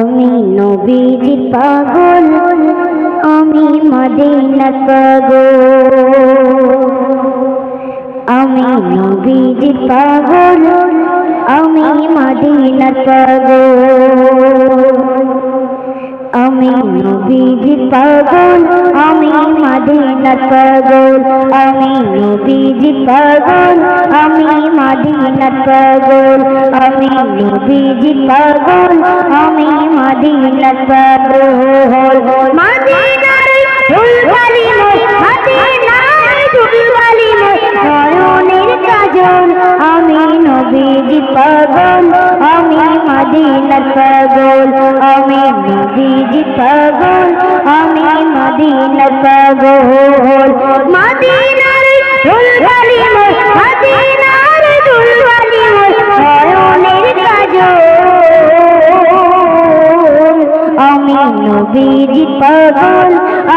আমি নবীজির পাগল, আমি মদিনার পাগল। আমি নবীজির পাগল, আমি মদিনার পাগল। আমি নবীজির পাগল, আমি মদিনার পাগল। আমি নবীজির পাগল, আমি মদিনার পাগল। আমি নবীজির পাগল, আমি মদিনার পাগল। মদিনার ধুলবালি মদিনার ধুলবালি নয়নের কাজল। আমি নবীজির পাগল, আমি মদিনার পাগল। আমি নবীজির পাগল, আমি মদিনার পাগল। মদিনার ধুলবালি মদিনার ধুলবালি নয়নের কাজল। আমি নবীজির পাগল,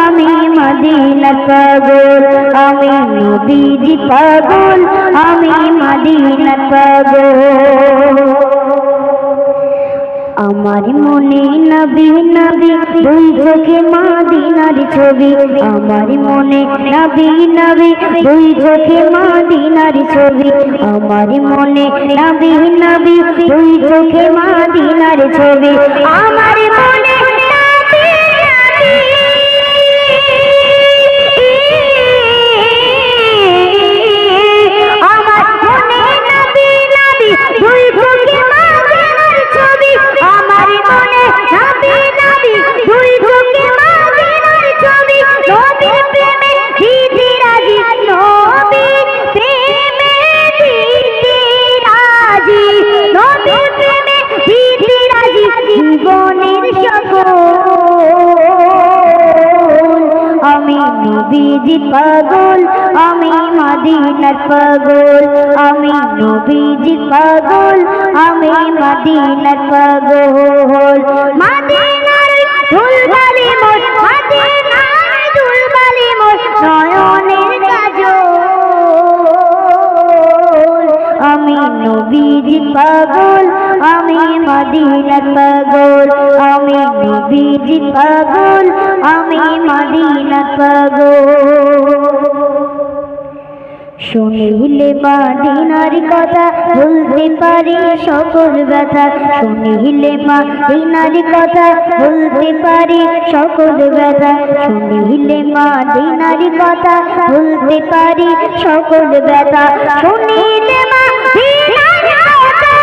আমি মদিনার পাগল। আমি নবীজির পাগল, আমি মদিনার পাগল। আমার মনে নবী নবী দুই চোখে মদিনার ছবি। আমার মনে নবী নবী দুই চোখে মদিনার ছবি। আমার মনে নবী নবী দুই চোখে মদিনার ছবি। আমার মনে নবী নবী আমার মনে নবী নবী দুই চোখে মদিনার ছবি। আমার মনে নবী নবী দুই চোখে মদিনার ছবি। নবীর প্রেমে দিতে রাজি, নবীর প্রেমে দিতে রাজি, নবীর প্রেমে দিতে রাজি জীবনের সকল। আমি নবীজির পাগল, আমি মদিনার পাগল। আমি নবীজির পাগল, আমি মদিনার পাগল। মদিনার ধুলবালি মদিনার ধুলবালি নয়নের কাজল। আমি নবীজির পাগল, আমি মদিনার পাগল। আমি নবীজির পাগল, আমি মদিনার পাগল। শুনিলে মদিনার কথা ভুলতে পারি সকল ব্যথা। শুনিলে মদিনার কথা ভুলতে পারি সকল ব্যথা। শুনিলে মদিনার কথা ভুলতে পারি সকল ব্যথা। শুনিলে মদিনার কথা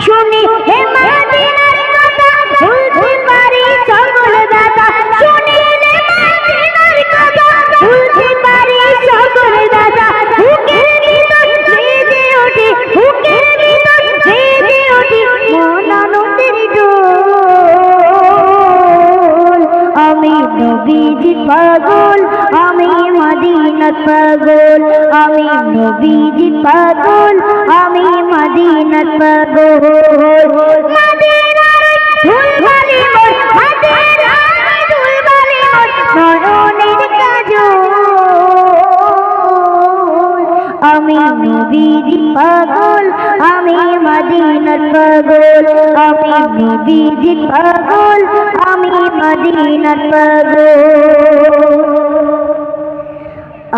শুনি হে মদিনার কথা ভুলতে পারি সকল ব্যথা। শুনিলে মদিনার কথা ভুলতে পারি সকল ব্যথা। বুকের ভিতর বেজে ওঠে, বুকের ভিতর বেজে ওঠে মন আনন্দের ডোল। আমি নবীজির পাগল, আমি মদিনার পাগল। আমি নবীজির পাগল, আমি মদিনার পাগল। মদিনার ধুলবালি মদিনার ধুলবালি নয়নের কাজল। আমি নবীজির পাগল, আমি মদিনার পাগল। আমি নবীজির পাগল, আমি মদিনার পাগল।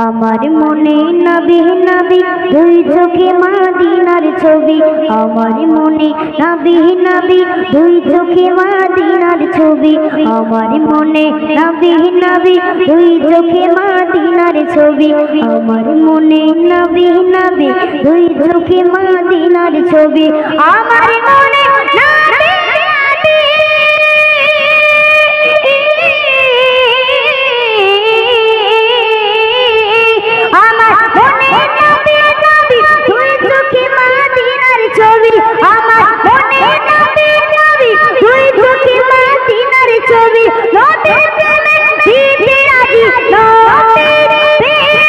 আমার মনে নবী নবী দুই চোখে মদিনার ছবি। আমার মনে নবী নবী দুই চোখে মদিনার ছবি। আমার মনে নবী নবী দুই চোখে মদিনার ছবি। আমার মনে নবী নবী দুই চোখে মদিনার ছবি। আমার মনে নবী ছবি। আমার মনে নবী নবী দুই চোখে মদিনার ছবি। নবীর প্রেমে দিতে রাজি, নবীর প্রেমে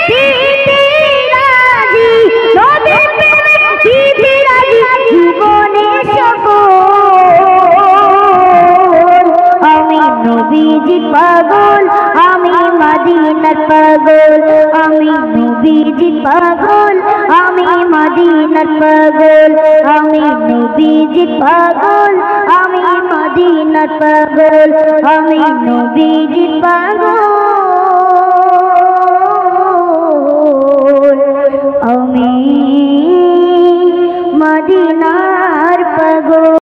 দিতে রাজি, নবীর প্রেমে দিতে রাজি জীবনের সকল। আমি নবীজির পাগল, আমি মদিনার পাগল। আমি নবীজির পাগল, আমি মদিনার পাগল, আমি নবীজির পাগল, আমি মদিনার পাগল, আমি নবীজির পাগল, আমি মদিনার পাগল।